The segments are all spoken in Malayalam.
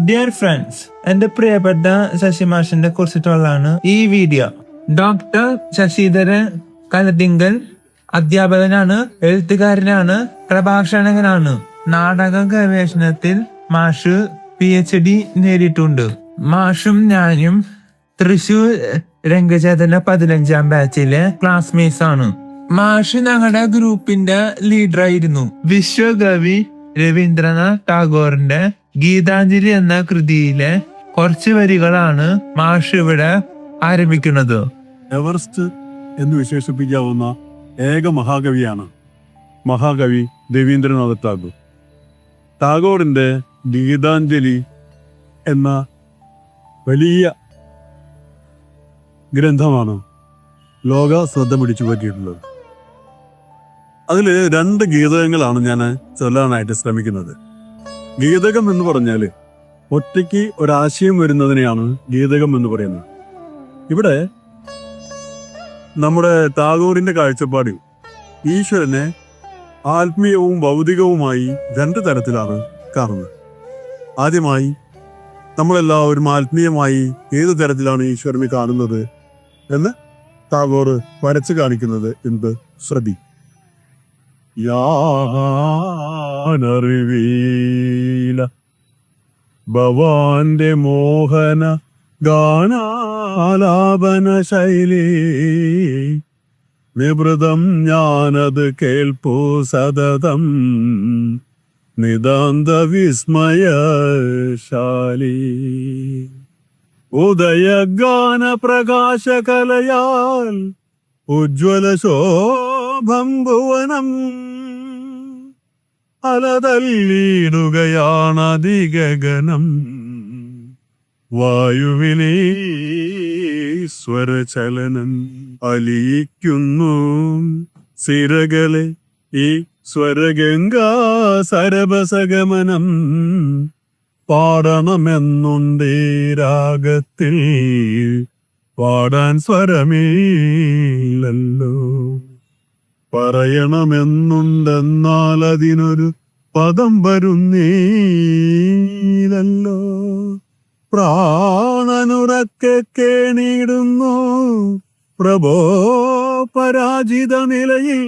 ഡിയർ ഫ്രണ്ട്സ്, എന്റെ പ്രിയപ്പെട്ട ശശി മാഷിനെ കുറിച്ചിട്ടുള്ളതാണ് ഈ വീഡിയോ. ഡോക്ടർ ശശിധരൻ കലതിങ്കൽ അധ്യാപകനാണ്, എഴുത്തുകാരനാണ്, പ്രഭാഷകനാണ്. നാടക ഗവേഷണത്തിൽ മാഷ് PhD നേടിയിട്ടുണ്ട്. മാഷും ഞാനും തൃശൂർ രംഗചേതന 15ാം ബാച്ചിലെ ക്ലാസ്മേറ്റ്സ് ആണ്. മാഷ് ഞങ്ങളുടെ ഗ്രൂപ്പിന്റെ ലീഡറായിരുന്നു. വിശ്വകവി രവീന്ദ്രനാഥ് ടാഗോറിന്റെ ഗീതാഞ്ജലി എന്ന കൃതിയിലെ കുറച്ച് വരികളാണ് മാഷ് ഇവിടെ ആരംഭിക്കുന്നത്. എവറസ്റ്റ് എന്ന് വിശേഷിപ്പിക്കാവുന്ന ഏക മഹാകവിയാണ് മഹാകവി രവീന്ദ്രനാഥ് ടാഗോർ. ടാഗോറിന്റെ ഗീതാഞ്ജലി എന്ന വലിയ ഗ്രന്ഥമാണ് ലോക ശ്രദ്ധ പിടിച്ചു പറ്റിയിട്ടുള്ളത്. അതിൽ 2 ഗീതകങ്ങളാണ് ഞാൻ ചൊല്ലാനായിട്ട് ശ്രമിക്കുന്നത്. ഗീതകം എന്ന് പറഞ്ഞാൽ ഒറ്റയ്ക്ക് ഒരാശയം വരുന്നതിനെയാണ് ഗീതകം എന്ന് പറയുന്നത്. ഇവിടെ നമ്മുടെ ടാഗോറിന്റെ കാഴ്ചപ്പാടിൽ ഈശ്വരനെ ആത്മീയവും ഭൗതികവുമായി 2 തരത്തിലാണ് കാണുന്നത്. ആദ്യമായി നമ്മളെല്ലാവരും ആത്മീയമായി ഏതു തരത്തിലാണ് ഈശ്വരനെ കാണുന്നത് എന്ന് ടാഗോർ വരച്ചു കാണിക്കുന്നത് എന്ത് ശ്രദ്ധിക്കും. യാനറിവീല ഭവാന്റെ മോഹന ഗാനാലാപന ശൈലീ നിവൃതം ഞാനത് കേൾപ്പൂ സതതം നിതാന്ത വിസ്മയശാലി ഉദയഗാന പ്രകാശകലയാൽ ഉജ്വല ശോഭം ഭുവനം അലതല്ലിടുകയാണതിഗഗനം വായുവിലീശ്വരചലനം അലിയിക്കുന്നു സിരകളെ ഈ സ്വരഗംഗാ സരഭസഗമനം പാടണമെന്നുണ്ടേ രാഗത്തിൽ പാടാൻ സ്വരമില്ലല്ലോ, പറയണമെന്നുണ്ടെന്നാൽ അതിനൊരു പദം വരുന്നീലല്ലോ. പ്രാണനുറക്കെ കേണിടുന്നു പ്രഭോ പരാജിത നിലയിൽ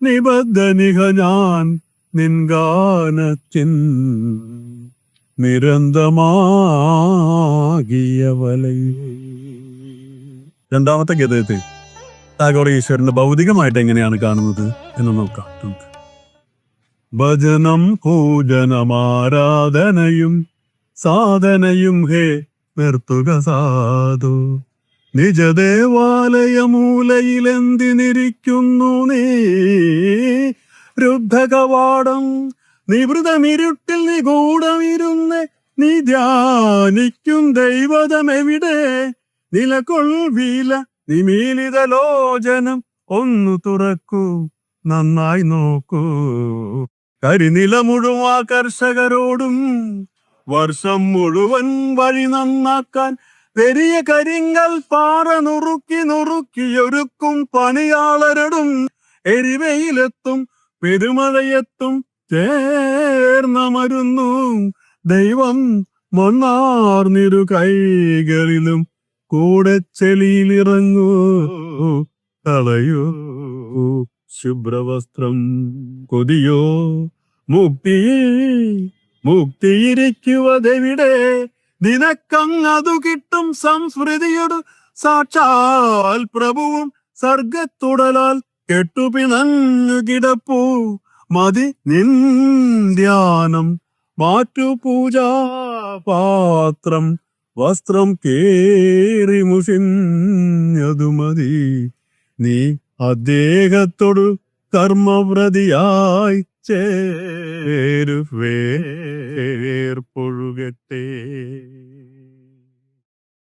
നിബദ്ധനിഹ ഞാൻ നിൻഗാനത്തിൻ നിരന്തമാകിയ വലയിൽ. 2ാമത്തെ ഗീതത്തിൽ ടാഗോർ ഈശ്വരനെ ഭൗതികമായിട്ട് എങ്ങനെയാണ് കാണുന്നത് എന്ന് നോക്കാം. ഭജനം പൂജനമാരാധനയും സാധനയും ഹേ നിർത്തുക സാധു, നിജദേവാലയമൂലയിലെന്തിനിരിക്കുന്നു നീ രുദ്ധകവാടം നിവൃതമിരുട്ടിൽ നിഗൂഢമിരുന്ന് നീ ധ്യാനിക്കും ദൈവതമെവിടെ നിലകൊൾവീല നിമീലിത ലോചനം ഒന്നു തുറക്കൂ നന്നായി നോക്കൂ. കരിനില മുഴുവൻ കർഷകരോടും വർഷം മുഴുവൻ വഴി നന്നാക്കാൻ പെരിയ കരിങ്കൽ പാറ നുറുക്കി നുറുക്കിയൊരുക്കും പണിയാളരോടും എരിവയിലെത്തും പെരുമഴയെത്തും ചേർന്നമരുന്നു ദൈവം മണ്ണാർന്നിരു കൈകളിലും കൂടെ ചെളിയിലിറങ്ങൂ കളയോ ശുഭ്രവസ്ത്രം കൊതിയോ മുക്തിയിരിക്കുവതെവിടെ നിനക്കങ്ങതു കിട്ടും സംസ്മൃതിയൊരു സാക്ഷാൽ പ്രഭുവും സർഗത്തുടലാൽ കെട്ടുപിണഞ്ഞു കിടപ്പൂ മതി നിൻ ധ്യാനം മാറ്റു പൂജാപാത്രം വസ്ത്രം കേറി മുഷിഞ്ഞതു മതി നീ അദ്ദേഹത്തോടു കർമ്മവ്രതിയായി ചേരുവേർപ്പൊഴുകട്ടെ.